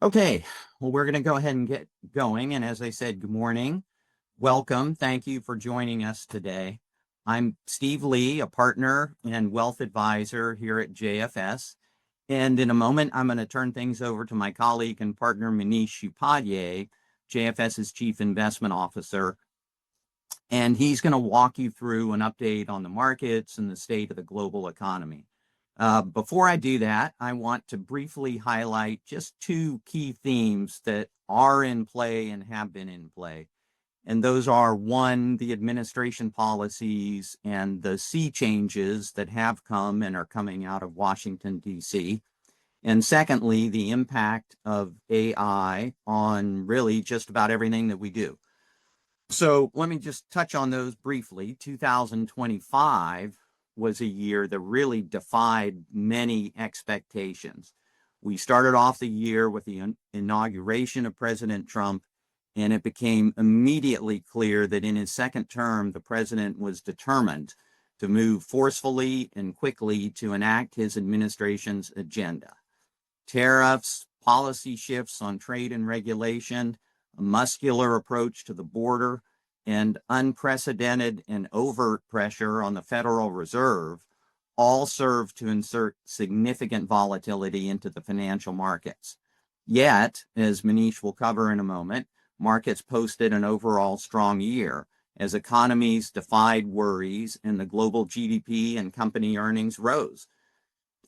Okay, well, we're going to go ahead and get going. And as I said, good morning. Welcome. Thank you for joining us today. I'm Steve Lee, a partner and wealth advisor here at JFS. And in a moment, I'm going to turn things over to my colleague and partner, Manish Upadhyay, JFS's Chief Investment Officer. And he's going to walk you through an update on the markets and the state of the global economy. Before I do that, I want to briefly highlight just two key themes that are in play and have been in play. And those are one, the administration policies and the sea changes that have come and are coming out of Washington, D.C. And secondly, the impact of AI on really just about everything that we do. So let me just touch on those briefly. 2025 was a year that really defied many expectations. We started off the year with the inauguration of President Trump, and it became immediately clear that in his second term, the president was determined to move forcefully and quickly to enact his administration's agenda. Tariffs, policy shifts on trade and regulation, a muscular approach to the border, and unprecedented and overt pressure on the Federal Reserve all serve to insert significant volatility into the financial markets. Yet, as Manish will cover in a moment, markets posted an overall strong year as economies defied worries and the global GDP and company earnings rose.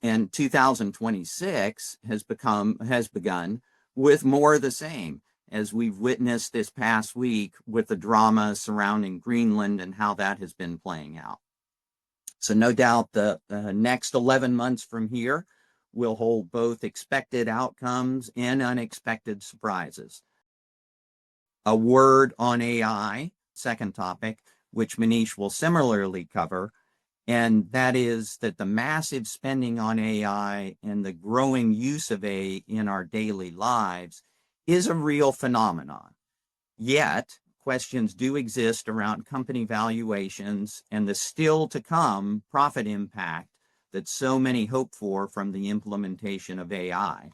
And 2026 has begun with more of the same, as we've witnessed this past week with the drama surrounding Greenland and how that has been playing out. So no doubt the next 11 months from here will hold both expected outcomes and unexpected surprises. A word on AI, second topic, which Manish will similarly cover, and that is that the massive spending on AI and the growing use of AI in our daily lives is a real phenomenon. Yet, questions do exist around company valuations and the still to come profit impact that so many hope for from the implementation of AI.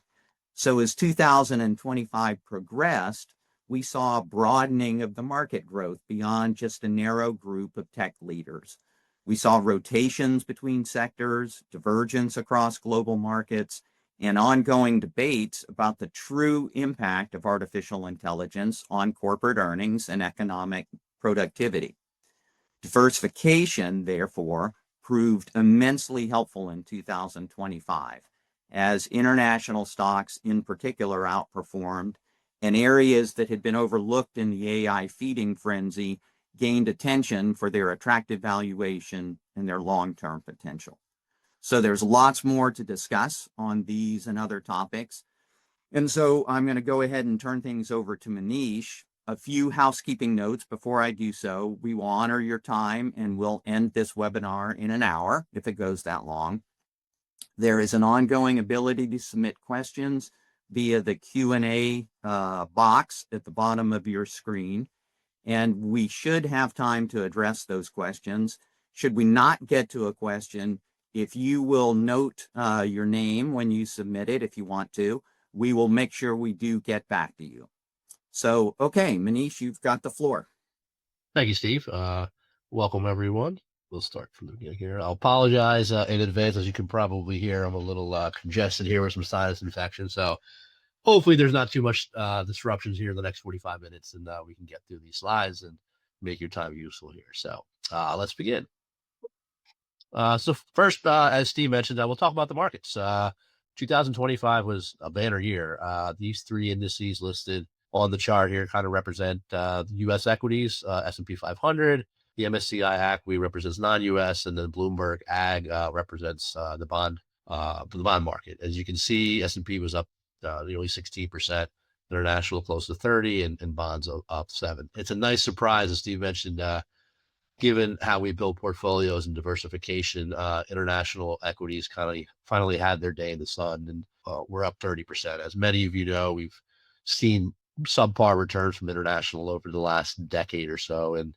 So as 2025 progressed, we saw a broadening of the market growth beyond just a narrow group of tech leaders. We saw rotations between sectors, divergence across global markets, and ongoing debates about the true impact of artificial intelligence on corporate earnings and economic productivity. Diversification, therefore, proved immensely helpful in 2025, as international stocks in particular outperformed, and areas that had been overlooked in the AI feeding frenzy gained attention for their attractive valuation and their long-term potential. So there's lots more to discuss on these and other topics. And so I'm going to go ahead and turn things over to Manish. A few housekeeping notes before I do so. We will honor your time and we'll end this webinar in an hour if it goes that long. There is an ongoing ability to submit questions via the Q&A box at the bottom of your screen. And we should have time to address those questions. Should we not get to a question, if you will note your name when you submit it, if you want to, we will make sure we do get back to you. So, okay, Manish, you've got the floor. Thank you, Steve. Welcome, everyone. We'll start from the beginning here. I'll apologize in advance. As you can probably hear, I'm a little congested here with some sinus infection. So hopefully there's not too much disruptions here in the next 45 minutes, and we can get through these slides and make your time useful here. So let's begin. So first, as Steve mentioned, we'll talk about the markets. 2025 was a banner year. These three indices listed on the chart here kind of represent the U.S. equities, S&P 500, the MSCI ACWI represents non-U.S., and then Bloomberg Ag represents the bond market. As you can see, S&P was up nearly 16%, international close to 30, and bonds up 7. It's a nice surprise, as Steve mentioned, given how we build portfolios and diversification. International equities finally had their day in the sun, and we're up 30%. As many of you know, we've seen subpar returns from international over the last decade or so, and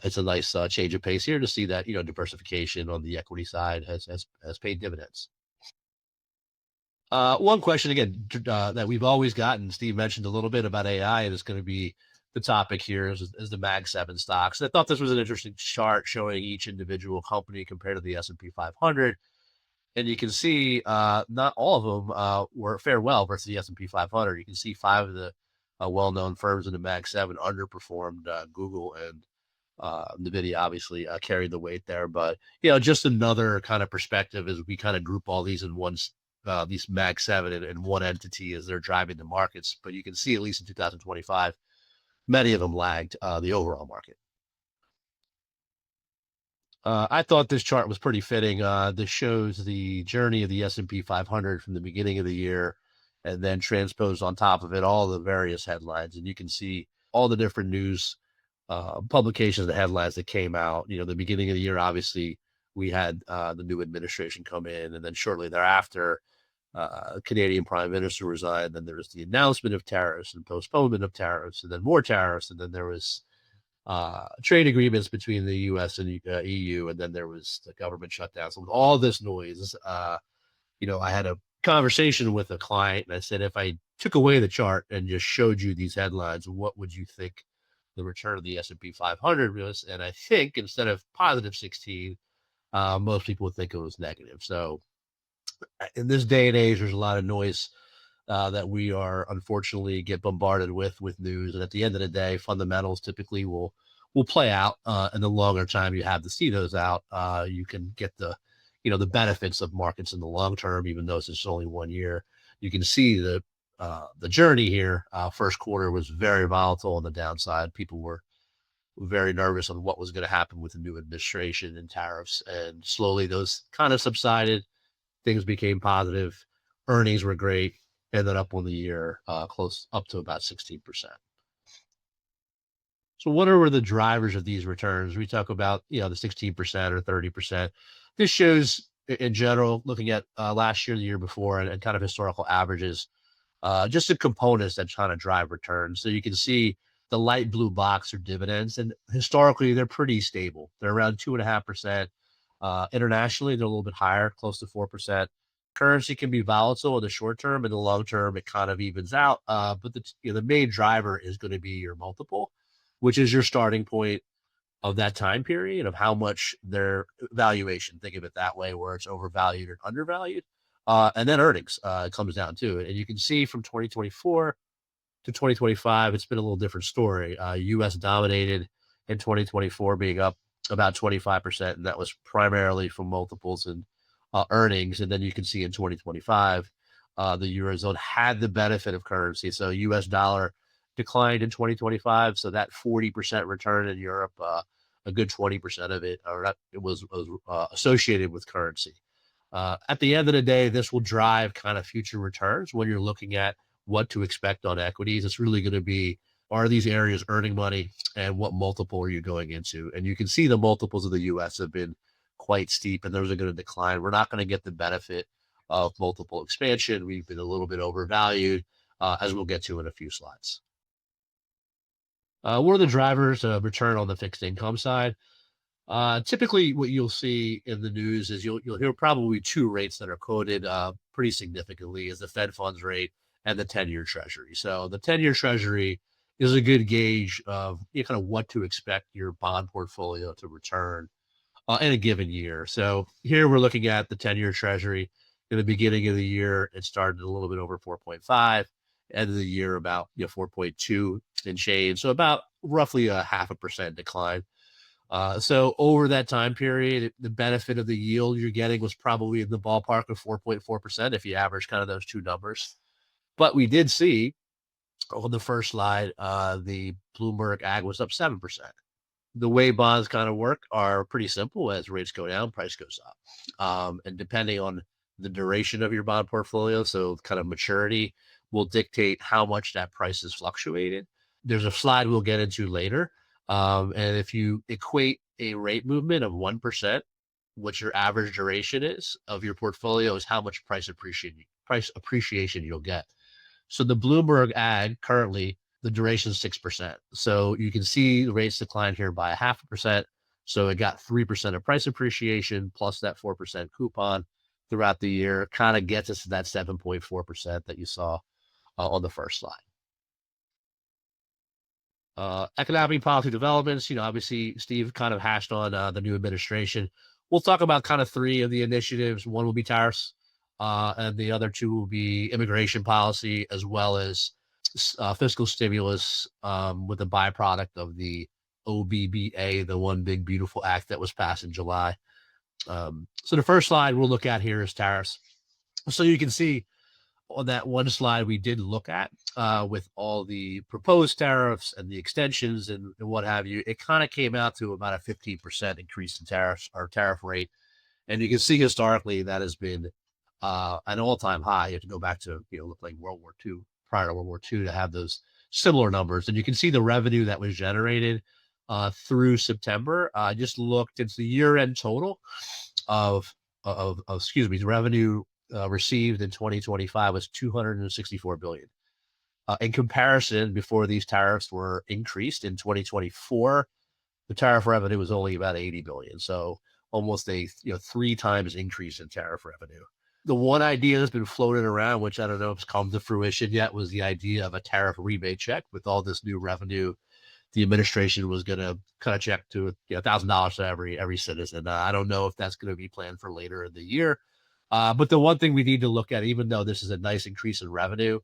it's a nice change of pace here to see that diversification on the equity side has paid dividends. One question again that we've always gotten, Steve mentioned a little bit about AI, and it's going to be the topic here is the Mag 7 stocks. I thought this was an interesting chart showing each individual company compared to the S&P 500. And you can see not all of them were fare well versus the S&P 500. You can see five of the well-known firms in the Mag 7 underperformed. Google and NVIDIA obviously carried the weight there. But, just another kind of perspective as we kind of group all these in one, these Mag 7 in one entity as they're driving the markets. But you can see, at least in 2025, many of them lagged the overall market. I thought this chart was pretty fitting. This shows the journey of the S&P 500 from the beginning of the year, and then transposed on top of it all the various headlines. And you can see all the different news publications, the headlines that came out. The beginning of the year, obviously, we had the new administration come in, and then shortly thereafter, Canadian Prime Minister resigned. Then there was the announcement of tariffs and postponement of tariffs, and then more tariffs, and then there was trade agreements between the U.S. and EU, and then there was the government shutdown. So with all this noise, I had a conversation with a client, and I said, if I took away the chart and just showed you these headlines, what would you think the return of the S&P 500 was? And I think instead of positive 16, most people would think it was negative. So in this day and age, there's a lot of noise that we are unfortunately get bombarded with news. And at the end of the day, fundamentals typically will play out. And the longer time you have to see those out, you can get the benefits of markets in the long term, even though it's just only 1 year. You can see the journey here. First quarter was very volatile on the downside. People were very nervous on what was going to happen with the new administration and tariffs, and slowly those kind of subsided. Things became positive. Earnings were great. Ended up on the year close up to about 16%. So what are the drivers of these returns? We talk about, the 16% or 30%. This shows in general, looking at last year, the year before, and kind of historical averages, just the components that trying to drive returns. So you can see the light blue box are dividends, and historically they're pretty stable. They're around 2.5%. Internationally, they're a little bit higher, close to 4%. Currency can be volatile in the short term. In the long term, it kind of evens out. But the main driver is going to be your multiple, which is your starting point of that time period of how much their valuation. Think of it that way, where it's overvalued or undervalued. And then earnings comes down to it. And you can see from 2024 to 2025, it's been a little different story. U.S. dominated in 2024, being up about 25%, and that was primarily from multiples and earnings. And then you can see in 2025, the Eurozone had the benefit of currency. So U.S. dollar declined in 2025. So that 40% return in Europe, a good 20% of it, it was associated with currency. At the end of the day, this will drive kind of future returns when you're looking at what to expect on equities. It's really going to be, are these areas earning money, and what multiple are you going into? And you can see the multiples of the U.S. have been quite steep, and those are going to decline. We're not going to get the benefit of multiple expansion. We've been a little bit overvalued, as we'll get to in a few slides. What are the drivers of return on the fixed income side? Typically, what you'll see in the news is you'll hear probably two rates that are quoted pretty significantly: is the Fed funds rate and the 10-year Treasury. So the 10-year Treasury is a good gauge of kind of what to expect your bond portfolio to return in a given year. So here we're looking at the 10-year Treasury. In the beginning of the year, it started a little bit over 4.5. End of the year about 4.2 and change. So about roughly a 0.5% decline. So over that time period, the benefit of the yield you're getting was probably in the ballpark of 4.4% if you average kind of those two numbers. But we did see on the first slide, the Bloomberg Ag was up 7%. The way bonds kind of work are pretty simple. As rates go down, price goes up. And depending on the duration of your bond portfolio, so kind of maturity, will dictate how much that price is fluctuated. There's a slide we'll get into later. And if you equate a rate movement of 1%, what your average duration is of your portfolio is how much price appreciation you'll get. So the Bloomberg Ag currently, the duration is 6%. So you can see the rates declined here by 0.5%. So it got 3% of price appreciation plus that 4% coupon. throughout the year kind of gets us to that 7.4% that you saw on the first slide. Economic policy developments, obviously Steve kind of hashed on the new administration. We'll talk about kind of three of the initiatives. One will be tariffs, and the other two will be immigration policy, as well as fiscal stimulus with the byproduct of the OBBA, the One Big Beautiful Act that was passed in July. So the first slide we'll look at here is tariffs. So you can see on that one slide we did look at with all the proposed tariffs and the extensions and what have you, it kind of came out to about a 15% increase in tariffs or tariff rate. And you can see historically that has been an all-time high. You have to go back to, look like World War II, prior to World War II, to have those similar numbers. And you can see the revenue that was generated through September. I just looked, it's the year-end total of excuse me, the revenue received in 2025 was 264 billion. In comparison, before these tariffs were increased in 2024, the tariff revenue was only about 80 billion. So almost a 3 times increase in tariff revenue. The one idea that's been floated around, which I don't know if it's come to fruition yet, was the idea of a tariff rebate check. With all this new revenue, the administration was going to cut a check to $1,000 to every citizen. I don't know if that's going to be planned for later in the year. But the one thing we need to look at, even though this is a nice increase in revenue,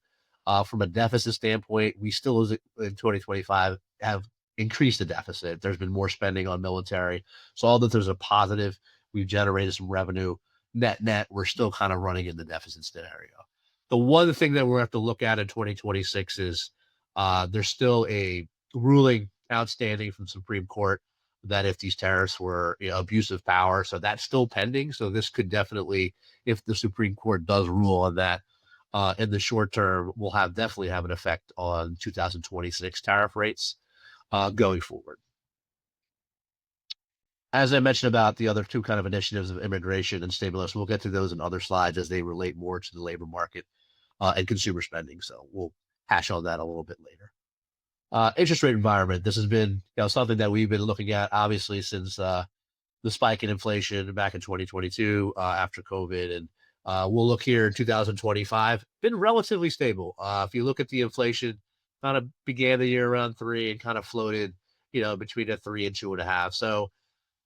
from a deficit standpoint, we still, in 2025, have increased the deficit. There's been more spending on military. So all that there's a positive, we've generated some revenue. Net, we're still kind of running in the deficit scenario. The one thing that we'll have to look at in 2026 is there's still a ruling outstanding from Supreme Court that if these tariffs were abuse of power, so that's still pending. So this could definitely, if the Supreme Court does rule on that in the short term, will definitely have an effect on 2026 tariff rates going forward. As I mentioned about the other two kind of initiatives of immigration and stimulus, we'll get to those in other slides as they relate more to the labor market and consumer spending. So we'll hash on that a little bit later. Interest rate environment. This has been something that we've been looking at, obviously, since the spike in inflation back in 2022 after COVID. And we'll look here in 2025, been relatively stable. If you look at the inflation, kind of began the year around 3 and kind of floated, between a 3 and 2.5. So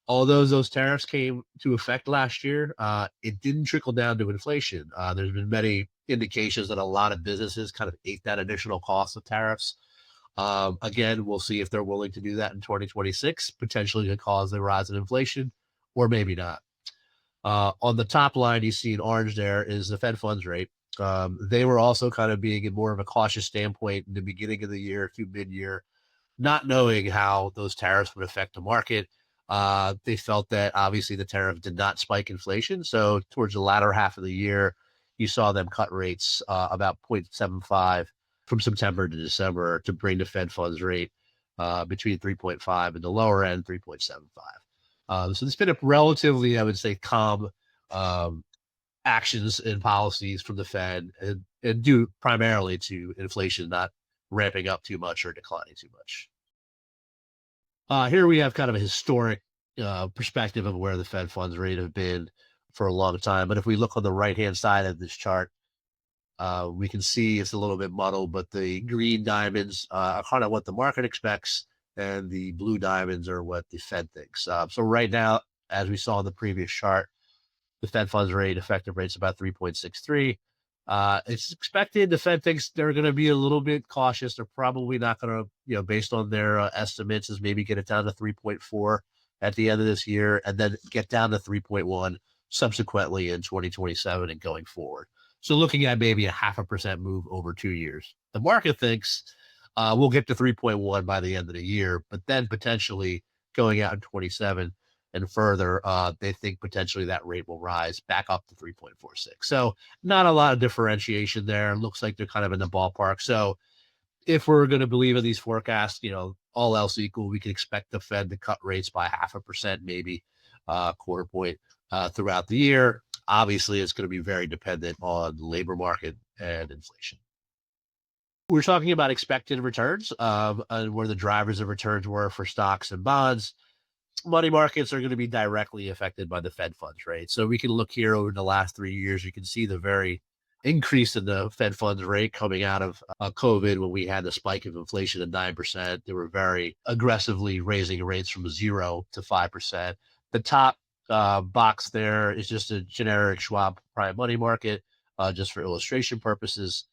although those tariffs came to effect last year, it didn't trickle down to inflation. There's been many indications that a lot of businesses kind of ate that additional cost of tariffs. Again, we'll see if they're willing to do that in 2026, potentially to cause the rise in inflation, or maybe not. On the top line, you see in orange there is the Fed funds rate. They were also kind of being in more of a cautious standpoint in the beginning of the year to mid-year, not knowing how those tariffs would affect the market. They felt that obviously the tariff did not spike inflation. So towards the latter half of the year, you saw them cut rates about 0.75 from September to December to bring the Fed funds rate between 3.5 and the lower end 3.75. So it's been a relatively, I would say, calm actions and policies from the Fed, and due primarily to inflation not ramping up too much or declining too much. Here we have kind of a historic perspective of where the Fed funds rate have been for a long time. But if we look on the right-hand side of this chart, we can see it's a little bit muddled, but the green diamonds are kind of what the market expects, and the blue diamonds are what the Fed thinks. So right now, as we saw in the previous chart, the Fed funds rate, effective rate, is about 3.63. It's expected the Fed thinks they're going to be a little bit cautious. They're probably not going to, based on their estimates, is maybe get it down to 3.4 at the end of this year, and then get down to 3.1 subsequently in 2027 and going forward. So looking at maybe a 0.5% move over 2 years. The market thinks we'll get to 3.1 by the end of the year, but then potentially going out in 27 and further, they think potentially that rate will rise back up to 3.46. So not a lot of differentiation there. Looks like they're kind of in the ballpark. So if we're going to believe in these forecasts, all else equal, we can expect the Fed to cut rates by 0.5%, maybe quarter point throughout the year. Obviously, it's going to be very dependent on the labor market and inflation. We're talking about expected returns and where the drivers of returns were for stocks and bonds. money markets are going to be directly affected by the Fed funds rate. So we can look here over the last 3 years. You can see the very increase in the Fed funds rate coming out of COVID when we had the spike of inflation at 9%. They were very aggressively raising rates from 0 to 5%. The top box there is just a generic Schwab prime money market, just for illustration purposes.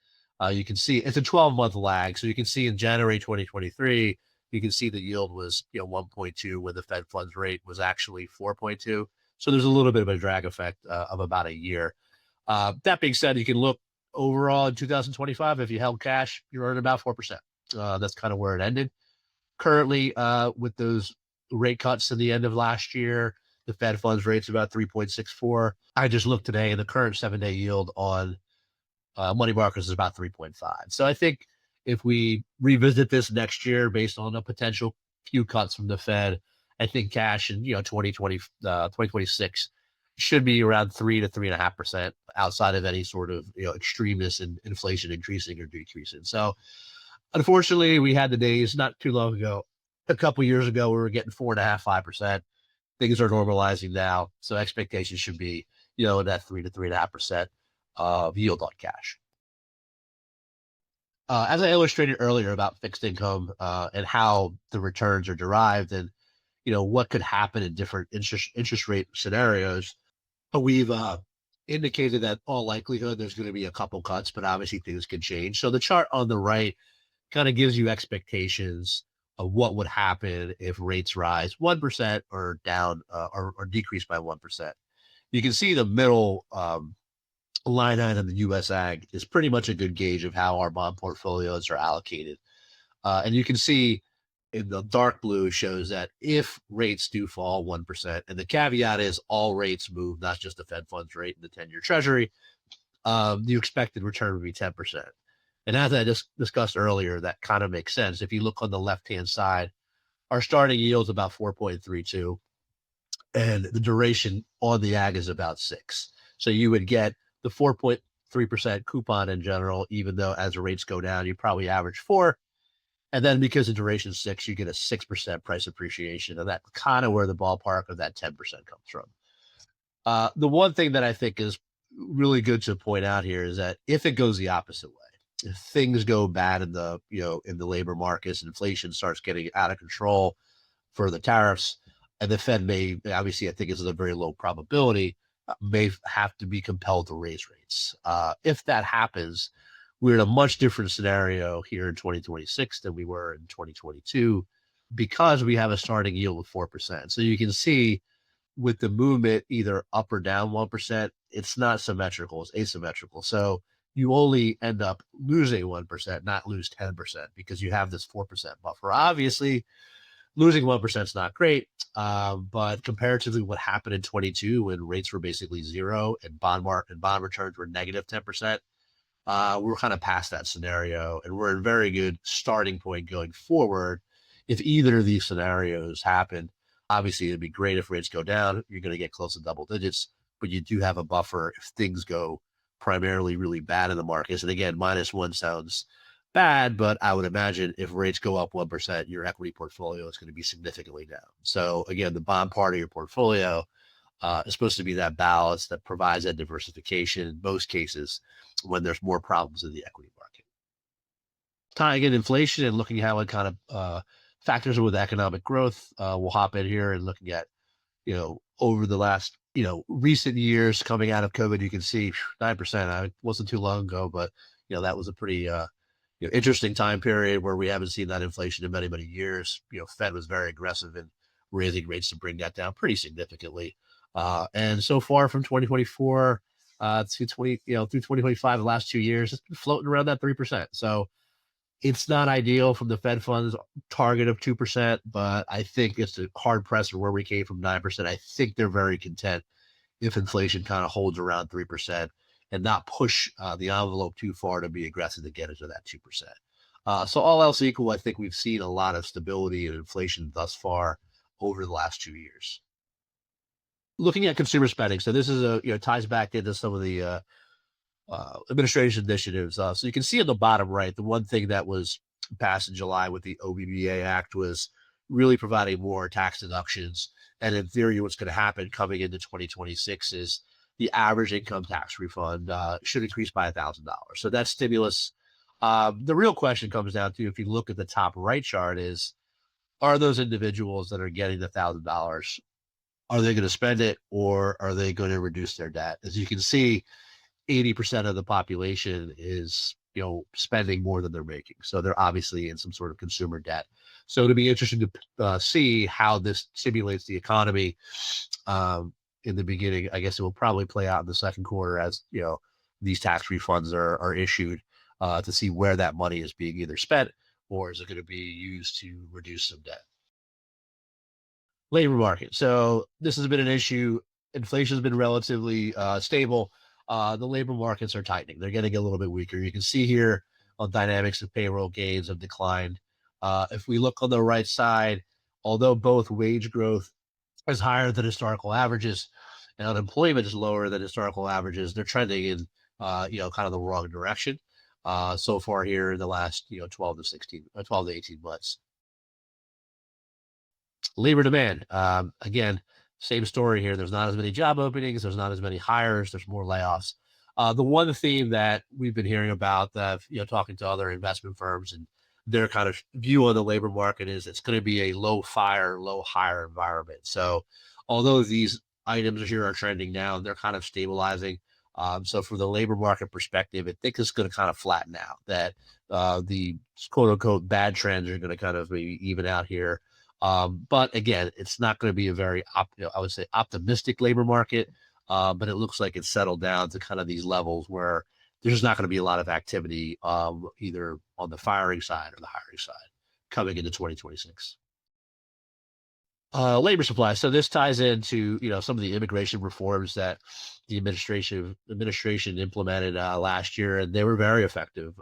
You can see it's a 12-month lag. So you can see in January 2023, you can see the yield was 1.2 when the Fed funds rate was actually 4.2. So there's a little bit of a drag effect of about a year. That being said, you can look overall in 2025, if you held cash, you're earning about 4%. That's kind of where it ended. Currently, with those rate cuts in the end of last year, the Fed funds rate's about 3.64. I just looked today, and the current 7-day yield on money markets is about 3.5. So I think if we revisit this next year based on a potential few cuts from the Fed, I think cash in 2026 should be around 3 to 3.5% outside of any sort of extremeness in inflation increasing or decreasing. So unfortunately, we had the days not too long ago, a couple years ago, we were getting 4.5, 5%. Things are normalizing now, so expectations should be that 3 to 3.5% of yield on cash. As I illustrated earlier about fixed income and how the returns are derived, and what could happen in different interest rate scenarios, we've indicated that all likelihood there's going to be a couple cuts, but obviously things can change. So the chart on the right kind of gives you expectations of what would happen if rates rise 1% or down or decrease by 1%. You can see the middle line item, the U.S. Ag, is pretty much a good gauge of how our bond portfolios are allocated. And you can see in the dark blue shows that if rates do fall 1%, and the caveat is all rates move, not just the Fed funds rate and the 10-year Treasury, the expected return would be 10%. And as I just discussed earlier, that kind of makes sense. If you look on the left-hand side, our starting yield is about 4.32, and the duration on the ag is about 6. So you would get the 4.3% coupon in general, even though as the rates go down, you probably average 4. And then because the duration is 6, you get a 6% price appreciation. And that's kind of where the ballpark of that 10% comes from. The one thing that I think is really good to point out here is that if it goes the opposite way, if things go bad in the labor markets, inflation starts getting out of control for the tariffs, and the Fed may, obviously, I think this is a very low probability, may have to be compelled to raise rates. If that happens, we're in a much different scenario here in 2026 than we were in 2022 because we have a starting yield of 4%. So you can see with the movement either up or down 1%, it's not symmetrical, it's asymmetrical. So you only end up losing 1%, not lose 10%, because you have this 4% buffer. Obviously, losing 1% is not great, but comparatively what happened in 22 when rates were basically 0 and bond returns were negative 10%, we're kind of past that scenario, and we're in a very good starting point going forward. If either of these scenarios happen, obviously it'd be great if rates go down. You're going to get close to double digits, but you do have a buffer if things go primarily really bad in the markets. And again, -1 sounds bad, but I would imagine if rates go up 1%, your equity portfolio is going to be significantly down. So again, the bond part of your portfolio is supposed to be that balance that provides that diversification in most cases when there's more problems in the equity market. Tying in inflation and looking how it kind of factors in with economic growth, we'll hop in here and looking at, over the last, recent years coming out of COVID, you can see 9%. It wasn't too long ago, but, that was a pretty interesting time period where we haven't seen that inflation in many, many years. Fed was very aggressive in raising rates to bring that down pretty significantly. And so far from 2024 to through 2025, the last 2 years, it's been floating around that 3%. So it's not ideal from the Fed funds target of 2%, but I think it's a hard press for where we came from 9%. I think they're very content if inflation kind of holds around 3% and not push the envelope too far to be aggressive to get into that 2%. So all else equal, I think we've seen a lot of stability in inflation thus far over the last 2 years. Looking at consumer spending, so this is ties back into some of the administration initiatives. So you can see on the bottom right, the one thing that was passed in July with the OBBA Act was really providing more tax deductions. And in theory, what's going to happen coming into 2026 is the average income tax refund should increase by $1,000. So that's stimulus. The real question comes down to, if you look at the top right chart, is, are those individuals that are getting the $1,000, are they going to spend it, or are they going to reduce their debt? As you can see, 80% of the population is, spending more than they're making. So they're obviously in some sort of consumer debt. So it'll be interesting to see how this stimulates the economy. In the beginning, I guess it will probably play out in the second quarter as, these tax refunds are issued, to see where that money is being either spent, or is it going to be used to reduce some debt. Labor market. So this has been an issue. Inflation has been relatively stable. The labor markets are tightening. They're getting a little bit weaker. You can see here on dynamics of payroll gains have declined. If we look on the right side, although both wage growth is higher than historical averages and unemployment is lower than historical averages, they're trending in, kind of the wrong direction so far here in the last, 12 to 18 months. Labor demand. Again, same story here. There's not as many job openings. There's not as many hires. There's more layoffs. The one theme that we've been hearing about, that talking to other investment firms and their kind of view on the labor market, is it's going to be a low fire, low hire environment. So, although these items here are trending down, they're kind of stabilizing. So, from the labor market perspective, I think it's going to kind of flatten out. That the quote unquote bad trends are going to kind of maybe even out here. But again, it's not going to be a very, I would say, optimistic labor market. But it looks like it's settled down to kind of these levels where there's not going to be a lot of activity, either on the firing side or the hiring side coming into 2026. Labor supply. So this ties into, some of the immigration reforms that the administration implemented last year, and they were very effective.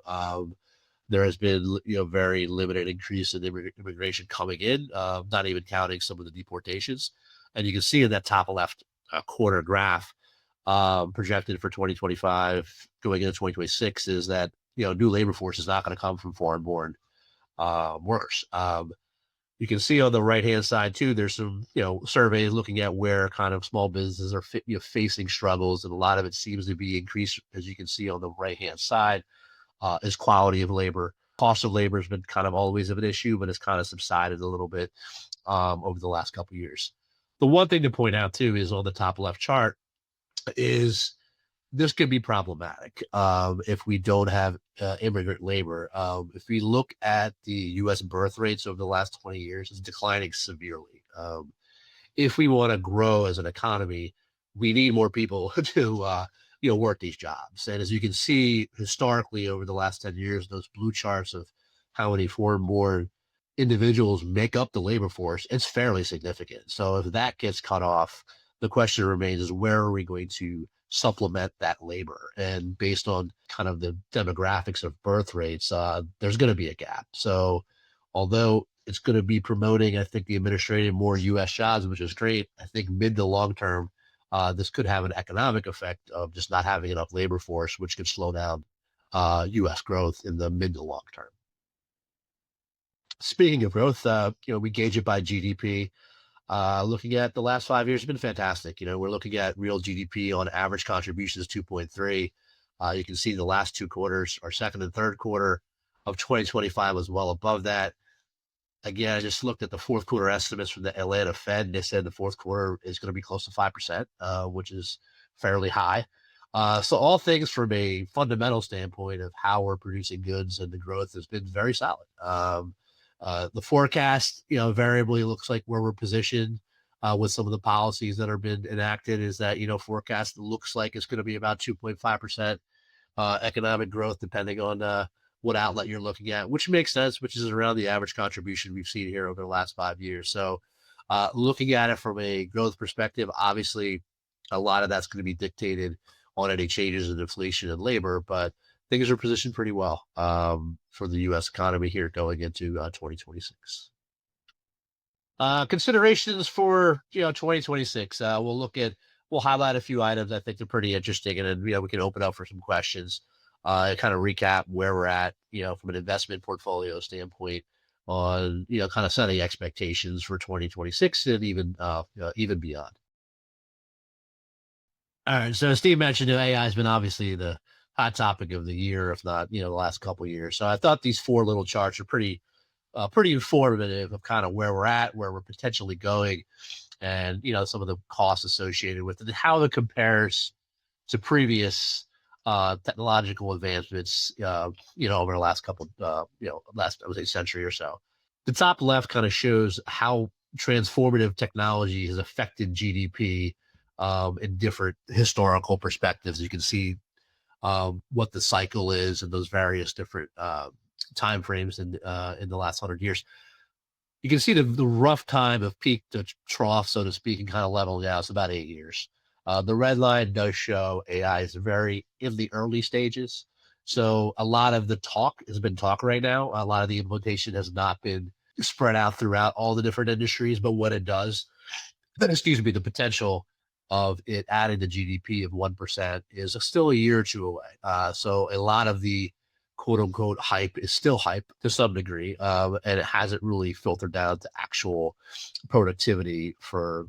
There has been, very limited increase in immigration coming in, not even counting some of the deportations. And you can see in that top left corner graph, projected for 2025 going into 2026, is that, new labor force is not going to come from foreign born workers. You can see on the right hand side too, there's some, surveys looking at where kind of small businesses are facing struggles, and a lot of it seems to be increased, as you can see on the right hand side, is quality of labor. Cost of labor has been kind of always of an issue, but it's kind of subsided a little bit over the last couple of years. The one thing to point out too is on the top left chart is this could be problematic if we don't have immigrant labor. If we look at the U.S. birth rates over the last 20 years, it's declining severely. If we want to grow as an economy, we need more people to work these jobs. And as you can see historically over the last 10 years, those blue charts of how many foreign born individuals make up the labor force, it's fairly significant. So if that gets cut off, the question remains is, where are we going to supplement that labor? And based on kind of the demographics of birth rates, there's going to be a gap. So although it's going to be promoting, I think, the administration more U.S. jobs, which is great, I think mid to long term, this could have an economic effect of just not having enough labor force, which could slow down U.S. growth in the mid to long term. Speaking of growth, we gauge it by GDP. Looking at the last 5 years has been fantastic. We're looking at real GDP on average contributions 2.3. You can see the last two quarters, our second and third quarter of 2025 was well above that. Again, I just looked at the fourth quarter estimates from the Atlanta Fed, and they said the fourth quarter is going to be close to 5%, which is fairly high. So all things from a fundamental standpoint of how we're producing goods and the growth has been very solid. The forecast, variably looks like where we're positioned with some of the policies that have been enacted is that, forecast looks like it's going to be about 2.5% economic growth, depending on what outlet you're looking at, which makes sense, which is around the average contribution we've seen here over the last 5 years. So looking at it from a growth perspective, obviously a lot of that's going to be dictated on any changes in inflation and labor, but things are positioned pretty well for the U.S. economy here going into 2026. Considerations for 2026. We'll highlight a few items I think they're pretty interesting, and then we can open up for some questions. Kind of recap where we're at, from an investment portfolio standpoint, on, kind of setting expectations for 2026 and even beyond. All right. So Steve mentioned that AI has been obviously the hot topic of the year, if not, the last couple of years. So I thought these four little charts are pretty informative of kind of where we're at, where we're potentially going, and some of the costs associated with it, and how it compares to previous technological advancements, over the last last, I would say, century or so. The top left kind of shows how transformative technology has affected GDP in different historical perspectives. You can see what the cycle is in those various different time frames in the last 100 years. You can see the rough time of peak to trough, so to speak, and kind of leveling out. It's about 8 years. The red line does show AI is very in the early stages. So a lot of the talk has been talk right now. A lot of the implementation has not been spread out throughout all the different industries, but what it does, excuse me, the potential of it adding the GDP of 1% is still a year or two away. So a lot of the quote unquote hype is still hype to some degree, and it hasn't really filtered down to actual productivity for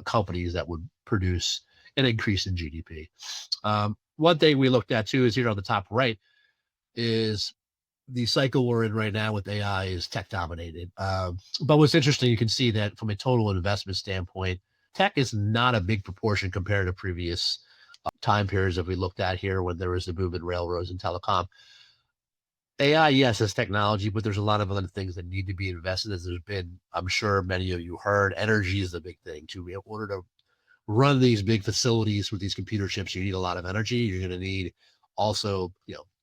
companies that would produce an increase in GDP. One thing we looked at too is here on the top right is the cycle we're in right now with AI is tech dominated. But what's interesting, you can see that from a total investment standpoint, tech is not a big proportion compared to previous time periods that we looked at here when there was the boom in railroads and telecom. AI, yes, is technology, but there's a lot of other things that need to be invested. As there's been, I'm sure many of you heard, energy is the big thing too. In order to run these big facilities with these computer chips, you need a lot of energy. You're going to need also,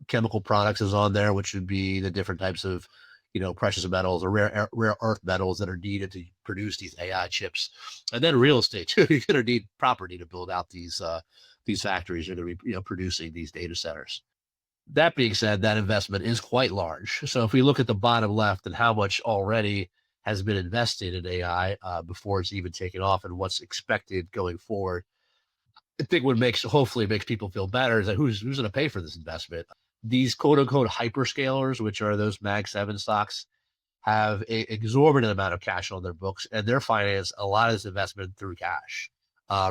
chemical products is on there, which would be the different types of, precious metals or rare earth metals that are needed to produce these AI chips. And then real estate too. You're going to need property to build out these factories. You're going to be, producing these data centers. That being said, that investment is quite large. So if we look at the bottom left and how much already has been invested in AI before it's even taken off and what's expected going forward, I think what hopefully makes people feel better is that who's going to pay for this investment? These quote unquote hyperscalers, which are those Mag 7 stocks, have an exorbitant amount of cash on their books, and they're financed a lot of this investment through cash,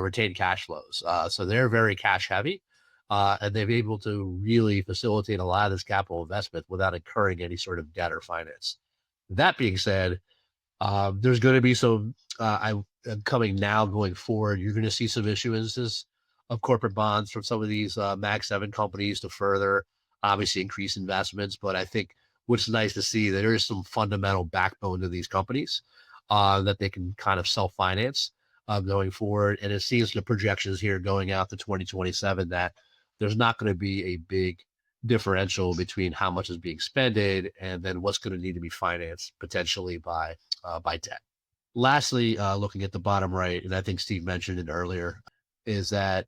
retained cash flows. So they're very cash heavy, and they've been able to really facilitate a lot of this capital investment without incurring any sort of debt or finance. That being said, there's going to be some coming now going forward. You're going to see some issuances of corporate bonds from some of these Mag 7 companies to further obviously increase investments. But I think what's nice to see that there is some fundamental backbone to these companies that they can kind of self-finance going forward. And it seems the projections here going out to 2027 that there's not going to be a big differential between how much is being spended and then what's going to need to be financed potentially by debt. Lastly, looking at the bottom right, and I think Steve mentioned it earlier, is that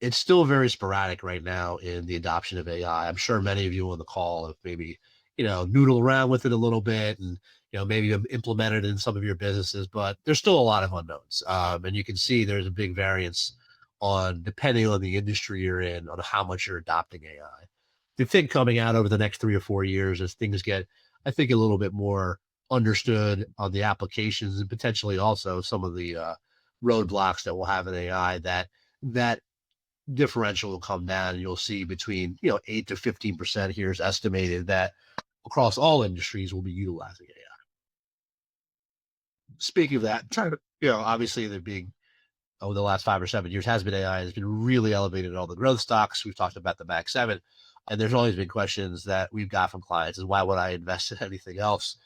it's still very sporadic right now in the adoption of AI. I'm sure many of you on the call have maybe, noodle around with it a little bit and, maybe implemented in some of your businesses, but there's still a lot of unknowns. And you can see there's a big variance on depending on the industry you're in, on how much you're adopting AI. The thing coming out over the next 3 or 4 years as things get, I think, a little bit more understood on the applications and potentially also some of the roadblocks that we'll have in AI, that differential will come down and you'll see between 8 to 15% here is estimated that across all industries will be utilizing AI. Speaking of that, obviously the big over the last 5 or 7 years has been AI has been really elevated in all the growth stocks. We've talked about the Mag 7, and there's always been questions that we've got from clients is why would I invest in anything else,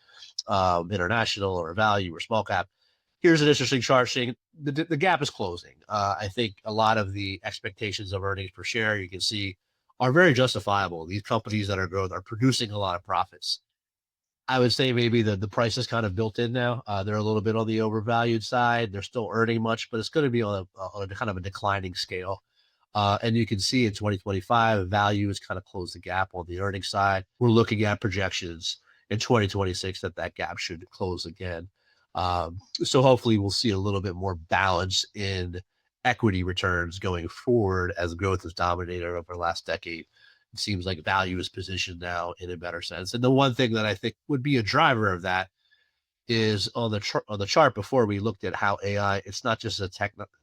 international or value or small cap? Here's an interesting chart saying the gap is closing. I think a lot of the expectations of earnings per share you can see are very justifiable. These companies that are growing are producing a lot of profits. I would say maybe the price is kind of built in now. They're a little bit on the overvalued side. They're still earning much, but it's going to be on a kind of a declining scale. And you can see in 2025, value has kind of closed the gap on the earnings side. We're looking at projections in 2026 that gap should close again. So hopefully we'll see a little bit more balance in equity returns going forward as growth has dominated over the last decade. It seems like value is positioned now in a better sense. And the one thing that I think would be a driver of that is on the chart before we looked at how AI, it's not just a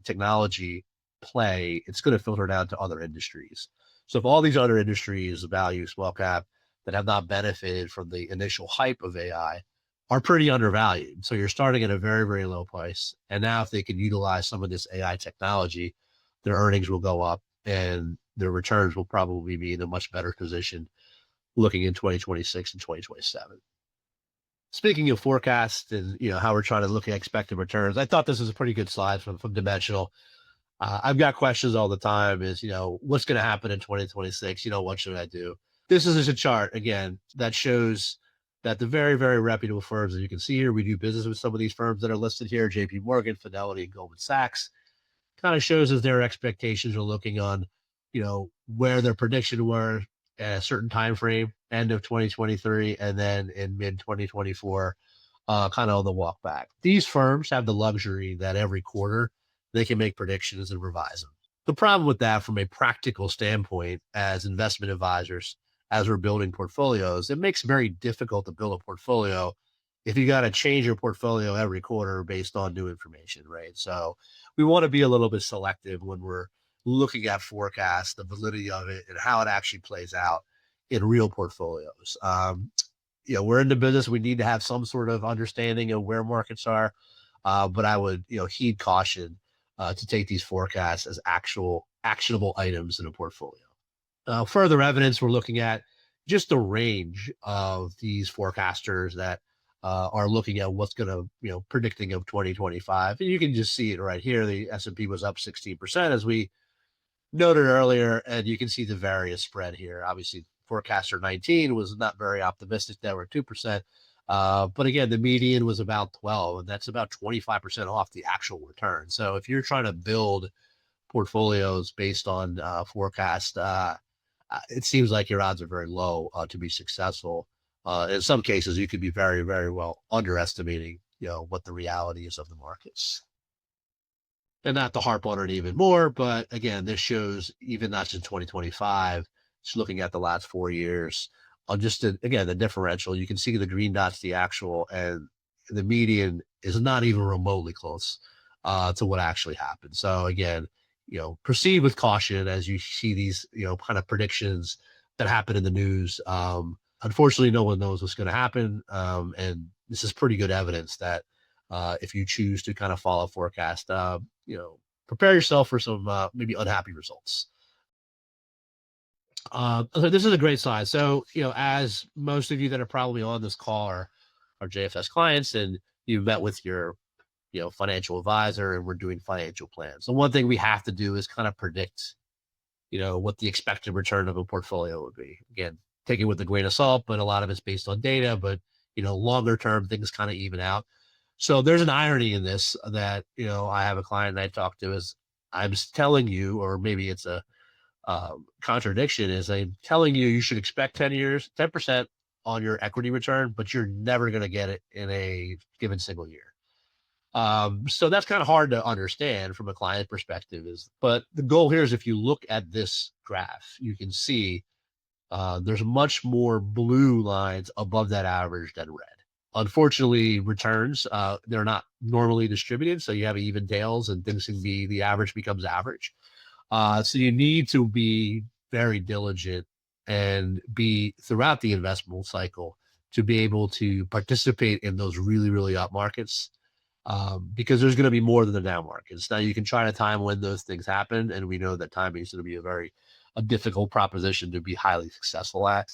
technology play, it's going to filter down to other industries. So if all these other industries, value, small cap, that have not benefited from the initial hype of AI are pretty undervalued. So you're starting at a very, very low price. And now if they can utilize some of this AI technology, their earnings will go up and their returns will probably be in a much better position looking in 2026 and 2027. Speaking of forecasts and how we're trying to look at expected returns, I thought this was a pretty good slide from Dimensional. I've got questions all the time is, what's going to happen in 2026? What should I do? This is just a chart, again, that shows that the very, very reputable firms, as you can see here, we do business with some of these firms that are listed here, JP Morgan, Fidelity, and Goldman Sachs. Kind of shows as their expectations are looking on, where their prediction were at a certain time frame, end of 2023, and then in mid 2024, kind of on the walk back. These firms have the luxury that every quarter they can make predictions and revise them. The problem with that from a practical standpoint as investment advisors, as we're building portfolios, it makes it very difficult to build a portfolio if you got to change your portfolio every quarter based on new information, right? So we want to be a little bit selective when we're looking at forecasts, the validity of it, and how it actually plays out in real portfolios. We're in the business. We need to have some sort of understanding of where markets are, but I would, heed caution to take these forecasts as actual actionable items in a portfolio. Further evidence, we're looking at just the range of these forecasters that are looking at what's going to, predicting of 2025. And you can just see it right here. The S&P was up 16%, as we noted earlier, and you can see the various spread here. Obviously, forecaster 19 was not very optimistic. They were 2%. But again, the median was about 12, and that's about 25% off the actual return. So if you're trying to build portfolios based on forecast, it seems like your odds are very low to be successful. In some cases, you could be very, very well underestimating, what the reality is of the markets. And not to harp on it even more, but again, this shows even not just 2025, just looking at the last 4 years on again, the differential, you can see the green dots, the actual, and the median is not even remotely close to what actually happened. So again, proceed with caution as you see these, kind of predictions that happen in the news. Unfortunately, no one knows what's going to happen. And this is pretty good evidence that if you choose to kind of follow forecast, prepare yourself for some maybe unhappy results. So this is a great slide. So, as most of you that are probably on this call are JFS clients, and you've met with your, financial advisor, and we're doing financial plans. So one thing we have to do is kind of predict, what the expected return of a portfolio would be. Again, take it with a grain of salt, but a lot of it's based on data, but, longer term things kind of even out. So there's an irony in this that, I have a client I talk to is I'm telling you, or maybe it's a contradiction, is I'm telling you should expect 10% on your equity return, but you're never going to get it in a given single year. So that's kind of hard to understand from a client perspective but the goal here is if you look at this graph, you can see there's much more blue lines above that average than red. Unfortunately, returns, they're not normally distributed. So you have even tails and things can be, the average becomes average. So you need to be very diligent and be throughout the investment cycle to be able to participate in those really, really up markets. Because there's going to be more than the down markets. Now you can try to time when those things happen, and we know that timing is going to be a difficult proposition to be highly successful at.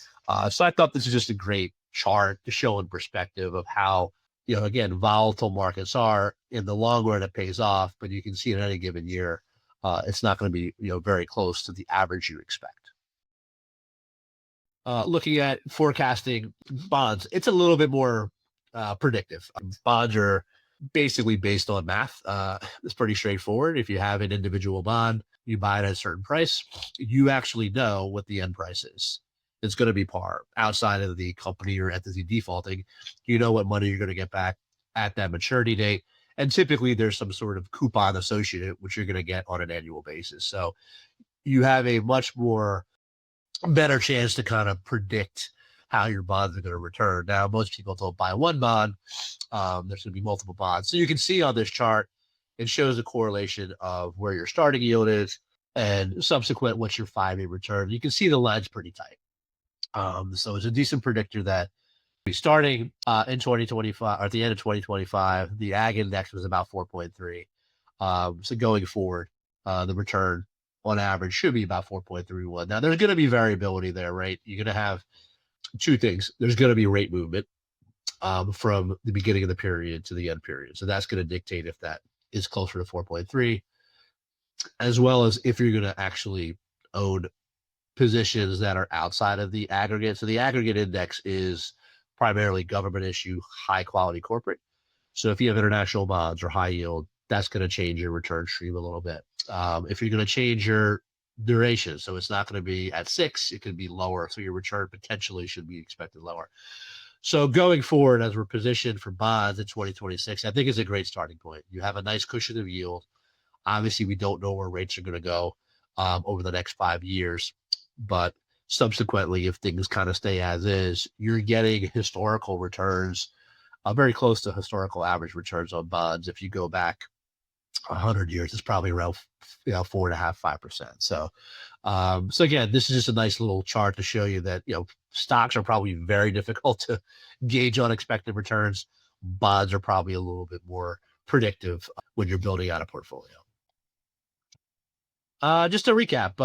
So I thought this is just a great chart to show in perspective of how, again, volatile markets are. In the long run, it pays off, but you can see in any given year, it's not going to be, very close to the average you expect. Looking at forecasting bonds, it's a little bit more predictive. Bonds are basically based on math. It's pretty straightforward. If you have an individual bond, you buy it at a certain price, you actually know what the end price is. It's going to be par outside of the company or entity defaulting. You know what money you're going to get back at that maturity date. And typically there's some sort of coupon associated, which you're going to get on an annual basis. So you have a much more better chance to kind of predict how your bonds are going to return. Now, most people don't buy one bond. There's going to be multiple bonds. So you can see on this chart, it shows a correlation of where your starting yield is and subsequent what's your 5-year return. You can see the line's pretty tight. So it's a decent predictor that starting in 2025 or at the end of 2025, the ag index was about 4.3. So going forward, the return on average should be about 4.31. Now there's going to be variability there, right? You're going to have two things. There's going to be rate movement from the beginning of the period to the end period. So that's going to dictate if that is closer to 4.3, as well as if you're going to actually own positions that are outside of the aggregate. So the aggregate index is primarily government issue, high quality corporate. So if you have international bonds or high yield, that's going to change your return stream a little bit. If you're going to change your duration, so it's not going to be at 6, it could be lower. So your return potentially should be expected lower. So going forward, as we're positioned for bonds in 2026, I think it's a great starting point. You have a nice cushion of yield. Obviously, we don't know where rates are going to go over the next 5 years, but subsequently, if things kind of stay as is, you're getting historical returns, very close to historical average returns on bonds. If you go back 100 years, it's probably around 4.5%, 5%. So again, this is just a nice little chart to show you that stocks are probably very difficult to gauge unexpected returns. Bonds are probably a little bit more predictive when you're building out a portfolio. Just to recap,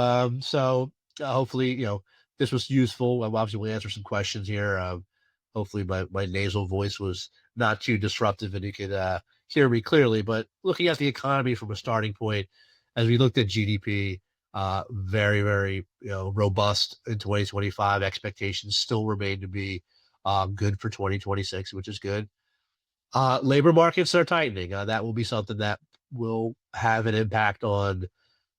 hopefully, this was useful. Obviously, we'll answer some questions here. Hopefully, my nasal voice was not too disruptive and you could hear me clearly. But looking at the economy from a starting point, as we looked at GDP, very, very robust in 2025. Expectations still remain to be good for 2026, which is good. Labor markets are tightening. That will be something that will have an impact on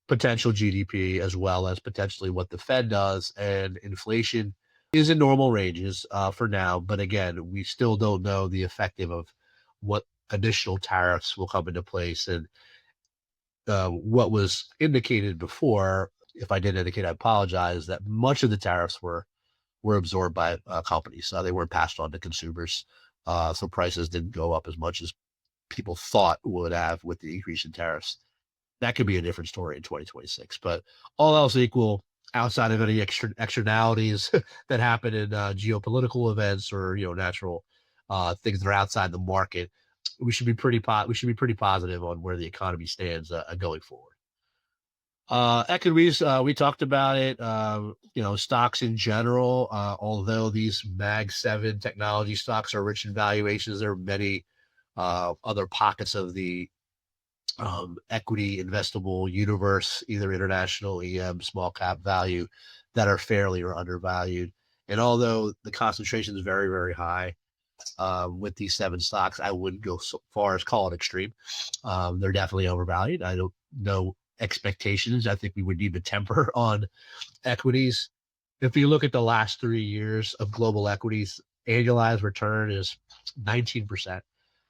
potential GDP as well as potentially what the Fed does. And inflation is in normal ranges for now. But again, we still don't know the effective of what additional tariffs will come into place. And what was indicated before, if I did indicate, I apologize, that much of the tariffs were absorbed by companies. They weren't passed on to consumers. So prices didn't go up as much as people thought would have with the increase in tariffs. That could be a different story in 2026. But all else equal, outside of any externalities that happen in geopolitical events or natural things that are outside the market, we should be pretty positive on where the economy stands going forward. Equities, we talked about it. Stocks in general, although these Mag 7 technology stocks are rich in valuations, there are many other pockets of the equity investable universe, either international, EM, small cap value, that are fairly or undervalued. And although the concentration is very, very high with these 7 stocks, I wouldn't go so far as call it extreme. They're definitely overvalued. I don't know expectations. I think we would need to temper on equities. If you look at the last 3 years of global equities, annualized return is 19%.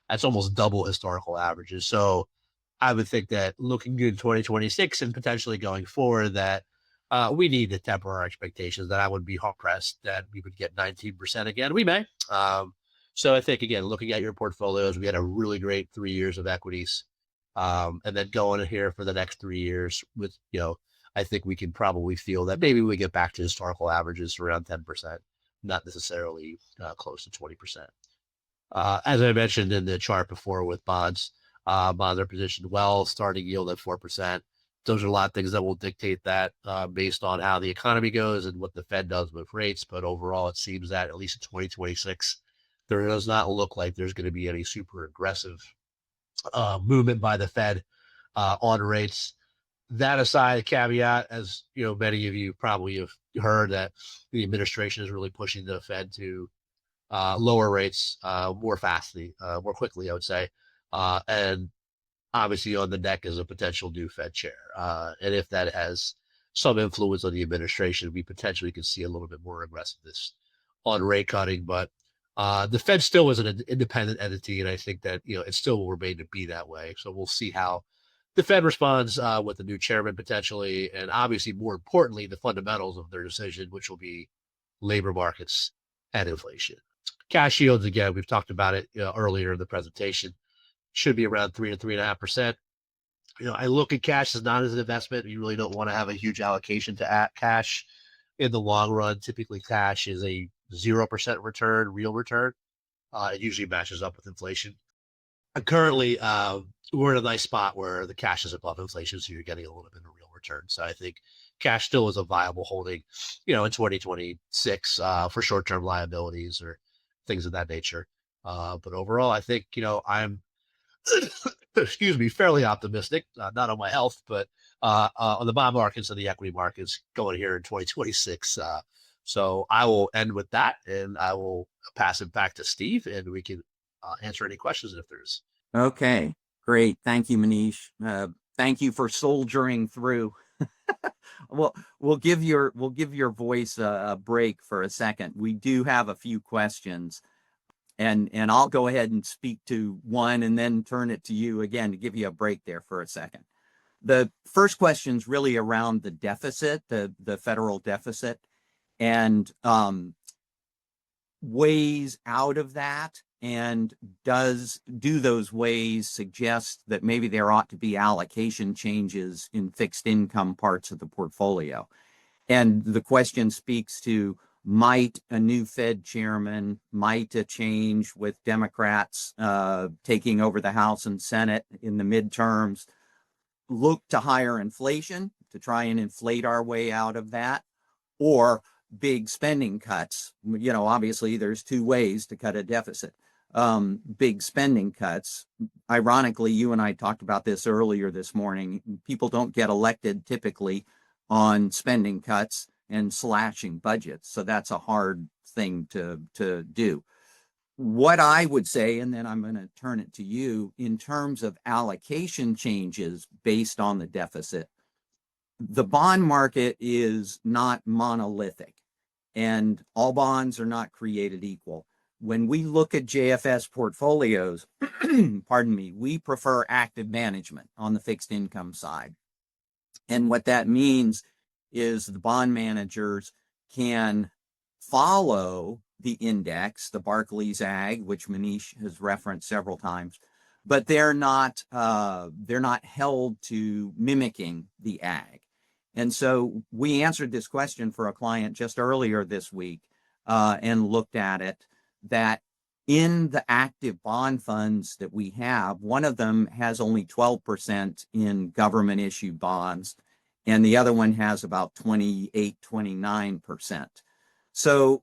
That's almost double historical averages. So I would think that looking good in 2026 and potentially going forward, that we need to temper our expectations. That I would be hard pressed that we would get 19% again. We may. So I think, again, looking at your portfolios, we had a really great 3 years of equities. And then going here for the next 3 years with, I think we can probably feel that maybe we get back to historical averages around 10%, not necessarily close to 20%. As I mentioned in the chart before with bonds, bonds are positioned well, starting yield at 4%. Those are a lot of things that will dictate that based on how the economy goes and what the Fed does with rates. But overall, it seems that at least in 2026, there does not look like there's going to be any super aggressive movement by the Fed on rates. That aside, caveat, as many of you probably have heard, that the administration is really pushing the Fed to lower rates more quickly, I would say. And obviously on the deck is a potential new Fed chair. And if that has some influence on the administration, we potentially could see a little bit more aggressiveness on rate cutting. But the Fed still is an independent entity, and I think that it still will remain to be that way. So we'll see how the Fed responds with the new chairman potentially, and obviously more importantly, the fundamentals of their decision, which will be labor markets and inflation. Cash yields, again, we've talked about it earlier in the presentation, should be around 3 to 3.5%. I look at cash as not as an investment. You really don't want to have a huge allocation to cash in the long run. Typically, cash is a 0% return, real return. It usually matches up with inflation. Currently, we're in a nice spot where the cash is above inflation, so you're getting a little bit of real return. So I think cash still is a viable holding, in 2026 for short-term liabilities or things of that nature. But overall, I think, I'm excuse me, fairly optimistic, not on my health, but on the bond markets and the equity markets going here in 2026. So I will end with that, and I will pass it back to Steve, and we can answer any questions if there's. Okay, great. Thank you, Manish. Thank you for soldiering through. Well, we'll give your voice a break for a second. We do have a few questions, and I'll go ahead and speak to one and then turn it to you again to give you a break there for a second. The first question is really around the deficit, the federal deficit, and ways out of that. And do those ways suggest that maybe there ought to be allocation changes in fixed income parts of the portfolio? And the question speaks to, might a new Fed chairman, might a change with Democrats taking over the House and Senate in the midterms look to higher inflation to try and inflate our way out of that, or big spending cuts? Obviously there's two ways to cut a deficit. Big spending cuts. Ironically, you and I talked about this earlier this morning. People don't get elected typically on spending cuts and slashing budgets. So that's a hard thing to do. What I would say, and then I'm going to turn it to you, in terms of allocation changes based on the deficit, the bond market is not monolithic, and all bonds are not created equal. When we look at JFS portfolios, pardon me, we prefer active management on the fixed income side. And what that means is the bond managers can follow the index, the Barclays Ag, which Manish has referenced several times, but they're not held to mimicking the Ag. And so we answered this question for a client just earlier this week and looked at it, that in the active bond funds that we have, one of them has only 12% in government issued bonds, and the other one has about 28, 29%. So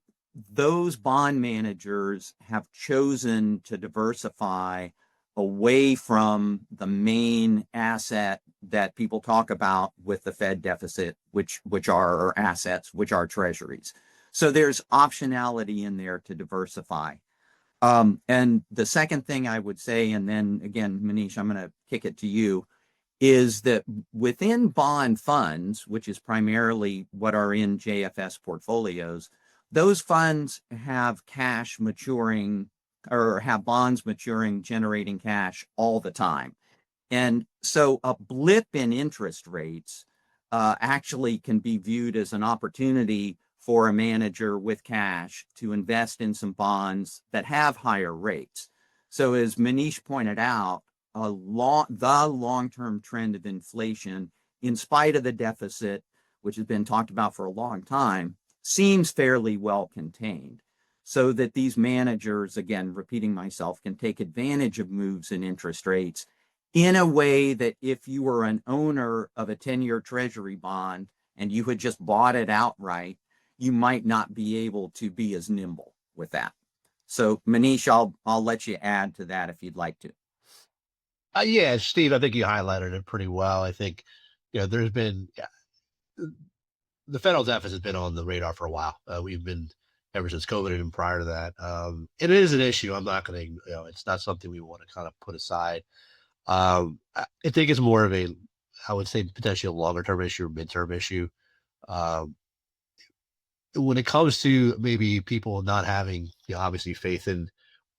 those bond managers have chosen to diversify away from the main asset that people talk about with the Fed deficit, which are assets, which are treasuries. So there's optionality in there to diversify. And the second thing I would say, and then again, Manish, I'm going to kick it to you, is that within bond funds, which is primarily what are in JFS portfolios, those funds have cash maturing or have bonds maturing, generating cash all the time. And so a blip in interest rates actually can be viewed as an opportunity for a manager with cash to invest in some bonds that have higher rates. So as Manish pointed out, the long-term trend of inflation, in spite of the deficit, which has been talked about for a long time, seems fairly well contained. So that these managers, again, repeating myself, can take advantage of moves in interest rates in a way that if you were an owner of a 10-year treasury bond and you had just bought it outright, you might not be able to be as nimble with that. So Manish, I'll let you add to that if you'd like to. Yeah, Steve, I think you highlighted it pretty well. I think, there's been the federal deficit has been on the radar for a while. We've been ever since COVID and even prior to that. It is an issue. I'm not going to, it's not something we want to kind of put aside. I think it's more of I would say potentially a longer term issue or midterm issue. When it comes to maybe people not having, obviously faith in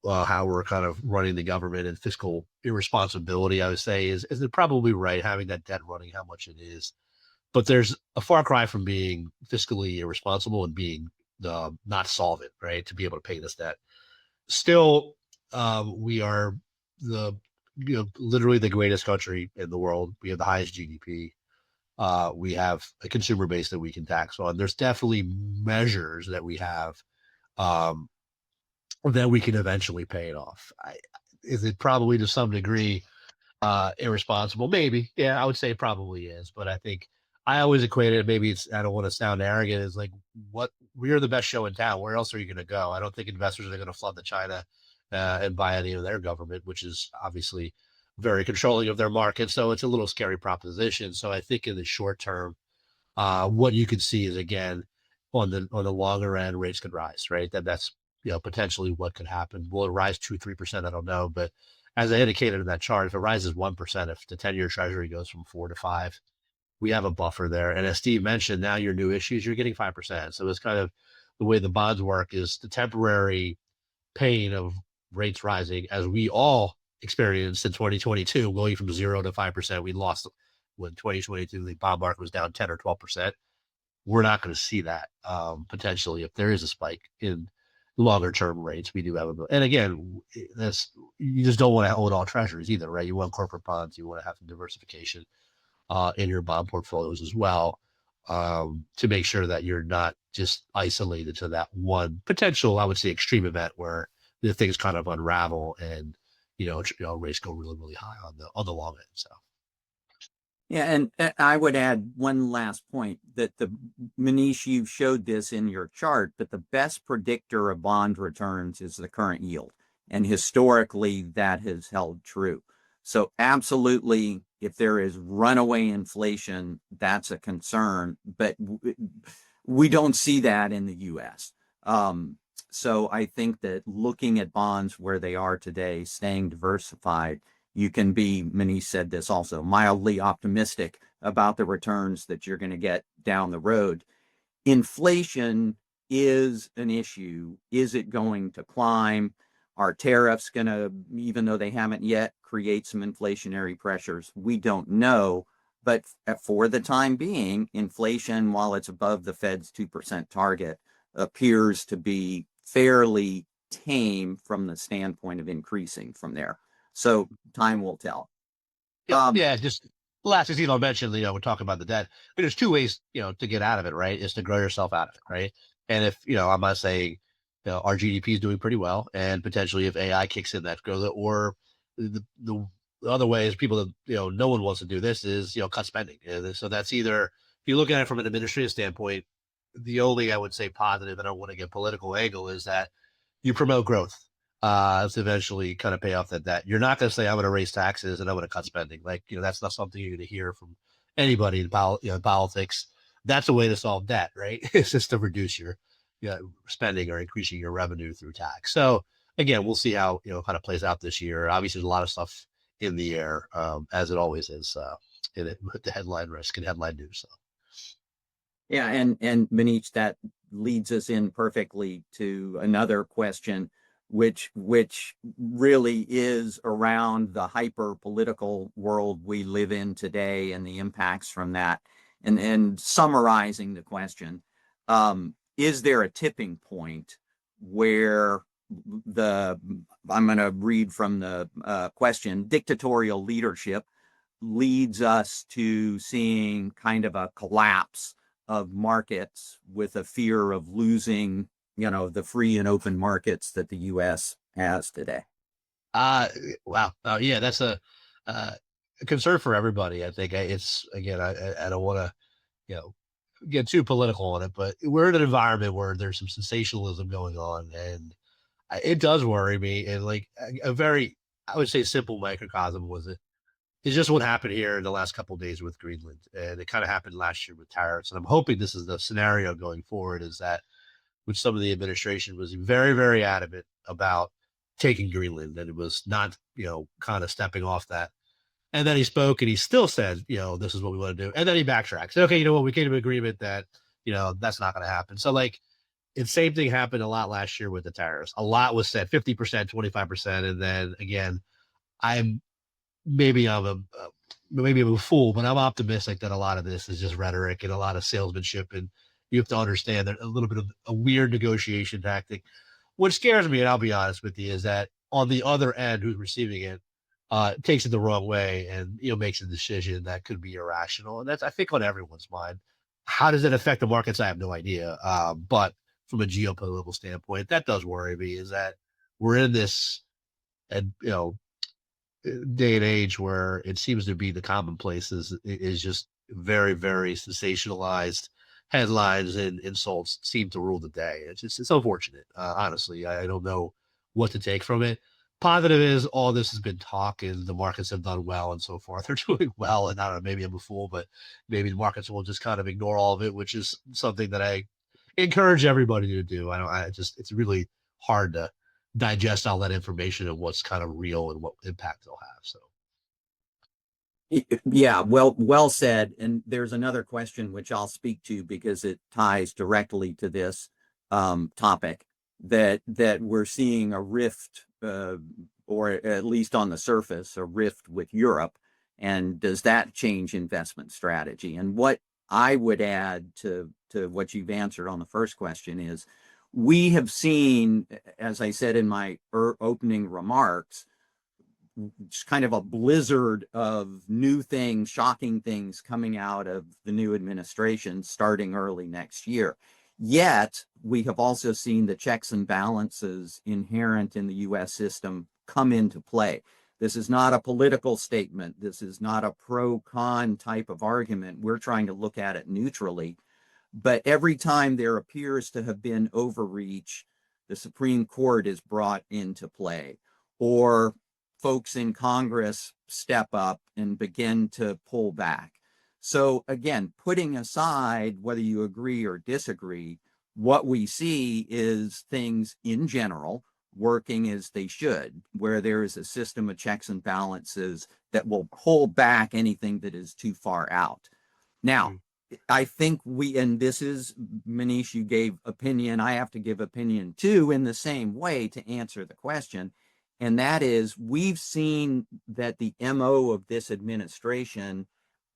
how we're kind of running the government and fiscal irresponsibility, I would say is they're probably right, having that debt running, how much it is. But there's a far cry from being fiscally irresponsible and being not solvent, right, to be able to pay this debt. Still, we are the literally the greatest country in the world. We have the highest GDP. We have a consumer base that we can tax on. There's definitely measures that we have um, that we can eventually pay it off. Is it probably to some degree irresponsible? Maybe. Yeah, I would say it probably is. But I think I always equate it. Maybe it's, I don't want to sound arrogant. Is like, what, we're the best show in town. Where else are you going to go? I don't think investors are going to flood to China and buy any of their government, which is obviously very controlling of their market. So it's a little scary proposition. So I think in the short term, what you could see is, again, on the longer end, rates could rise, right? That's potentially what could happen. Will it rise 2-3%? I don't know, but as I indicated in that chart, if it rises 1%, if the 10-year Treasury goes from 4 to 5, we have a buffer there. And as Steve mentioned, now your new issues, you're getting 5%. So it's kind of the way the bonds work is the temporary pain of rates rising, as we all experienced in 2022, going from 0 to 5%. We lost when 2022, the bond market was down 10 or 12%. We're not going to see that potentially if there is a spike in longer term rates. We do have and again, that's, you just don't want to own all treasuries either, right? You want corporate bonds, you want to have some diversification in your bond portfolios as well, to make sure that you're not just isolated to that one potential, I would say, extreme event where the things kind of unravel and rates go really, really high on the long end. So Yeah, and I would add one last point that Manish, you showed this in your chart, but the best predictor of bond returns is the current yield. And historically, that has held true. So absolutely, if there is runaway inflation, that's a concern, but we don't see that in the US. So I think that looking at bonds where they are today, staying diversified, you can be, Manish said this also, mildly optimistic about the returns that you're going to get down the road. Inflation is an issue. Is it going to climb? Are tariffs going to, even though they haven't yet, create some inflationary pressures? We don't know. But for the time being, inflation, while it's above the Fed's 2% target, appears to be fairly tame from the standpoint of increasing from there. So time will tell. yeah, yeah. Just last, as Elon mentioned, we're talking about the debt. But there's two ways, to get out of it, right? Is to grow yourself out of it, right? And if I'm not saying, our GDP is doing pretty well, and potentially if AI kicks in, that growth, or the other way is people that no one wants to do this is cut spending. So that's either, if you look at it from an administrative standpoint, the only, I would say, positive, and I don't want to get political angle, is that you promote growth to eventually kind of pay off that debt. You're not going to say, I'm going to raise taxes and I'm going to cut spending. Like, that's not something you're going to hear from anybody in politics. That's a way to solve debt, right? It's just to reduce your spending or increasing your revenue through tax. So again, we'll see how, kind of plays out this year. Obviously, there's a lot of stuff in the air, as it always is, in it, with the headline risk and headline news. So. Yeah, and Manish, that leads us in perfectly to another question, which really is around the hyper political world we live in today and the impacts from that. And summarizing the question, is there a tipping point where the, I'm going to read from the question, dictatorial leadership leads us to seeing kind of a collapse of markets with a fear of losing, the free and open markets that the US has today? Uh, wow. Yeah, that's a concern for everybody. I think it's, again, I don't want to, you know, get too political on it, but we're in an environment where there's some sensationalism going on, and it does worry me. And like a very, I would say, simple microcosm was it. It's just what happened here in the last couple of days with Greenland, and it kind of happened last year with tariffs. And I'm hoping this is the scenario going forward. Is that with some of the administration was very, very adamant about taking Greenland, and it was not, kind of stepping off that. And then he spoke and he still said, this is what we want to do. And then he backtracked. Said, okay, you know what? We came to an agreement that, that's not going to happen. So like, the same thing happened a lot last year with the tariffs. A lot was said, 50%, 25%. And then again, I'm, maybe maybe I'm a fool, but I'm optimistic that a lot of this is just rhetoric and a lot of salesmanship, and you have to understand that a little bit of a weird negotiation tactic. What scares me, and I'll be honest with you, is that on the other end, who's receiving it, takes it the wrong way and makes a decision that could be irrational, and that's I think on everyone's mind. How does it affect the markets? I have no idea. But from a geopolitical standpoint, that does worry me. Is that we're in this, and day and age where it seems to be the commonplace is just very, very sensationalized headlines and insults seem to rule the day. It's unfortunate. Honestly, I don't know what to take from it. Positive is all this has been talk and the markets have done well and so forth. They're doing well, and I don't know, maybe I'm a fool, but maybe the markets will just kind of ignore all of it, which is something that I encourage everybody to do. It's really hard to digest all that information and what's kind of real and what impact they'll have. So, Yeah, well said. And there's another question which I'll speak to because it ties directly to this topic that we're seeing a rift, or at least on the surface, a rift with Europe. And does that change investment strategy? And what I would add to what you've answered on the first question is we have seen, as I said in my opening remarks, it's kind of a blizzard of new things, shocking things coming out of the new administration starting early next year. Yet, we have also seen the checks and balances inherent in the US system come into play. This is not a political statement. This is not a pro-con type of argument. We're trying to look at it neutrally. But every time there appears to have been overreach, the Supreme Court is brought into play, or folks in Congress step up and begin to pull back. So again, putting aside whether you agree or disagree, what we see is things in general working as they should, where there is a system of checks and balances that will pull back anything that is too far out. Now, I think and this is, Manish, you gave opinion. I have to give opinion too in the same way to answer the question. And that is, we've seen that the MO of this administration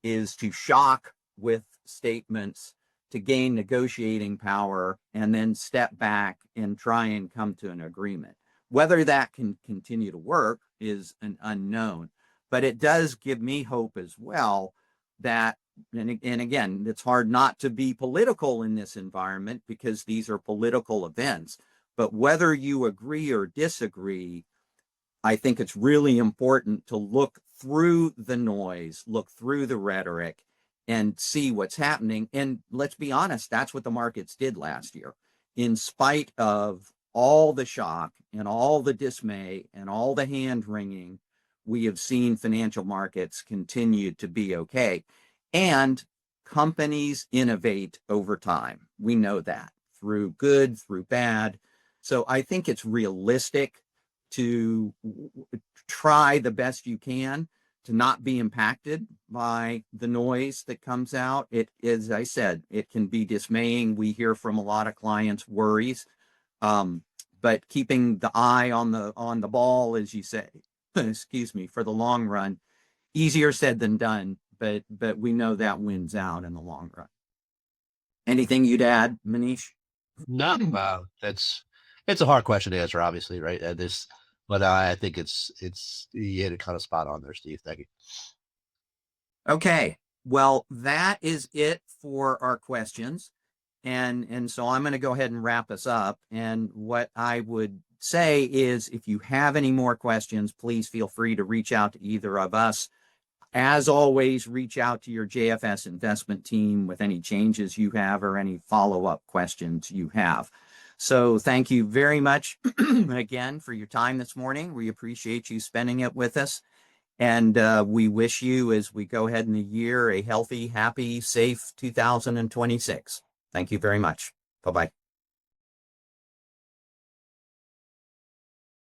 is to shock with statements to gain negotiating power and then step back and try and come to an agreement. Whether that can continue to work is an unknown, but it does give me hope as well that, and again, it's hard not to be political in this environment because these are political events, but whether you agree or disagree, I think it's really important to look through the noise, look through the rhetoric, and see what's happening. And let's be honest, that's what the markets did last year. In spite of all the shock and all the dismay and all the hand wringing, we have seen financial markets continue to be okay. And companies innovate over time. We know that through good, through bad. So I think it's realistic to try the best you can to not be impacted by the noise that comes out. It, as I said, it can be dismaying. We hear from a lot of clients worries, but keeping the eye on the ball, as you say, excuse me, for the long run, easier said than done. But we know that wins out in the long run. Anything you'd add, Manish? no, it's a hard question to answer, obviously, right? But I think you hit it kind of spot on there, Steve. Thank you. Okay. Well, that is it for our questions. And so I'm going to go ahead and wrap us up. And what I would say is if you have any more questions, please feel free to reach out to either of us. As always, reach out to your JFS investment team with any changes you have or any follow-up questions you have. So thank you very much again for your time this morning. We appreciate you spending it with us. And we wish you, as we go ahead in the year, a healthy, happy, safe 2026. Thank you very much. Bye-bye.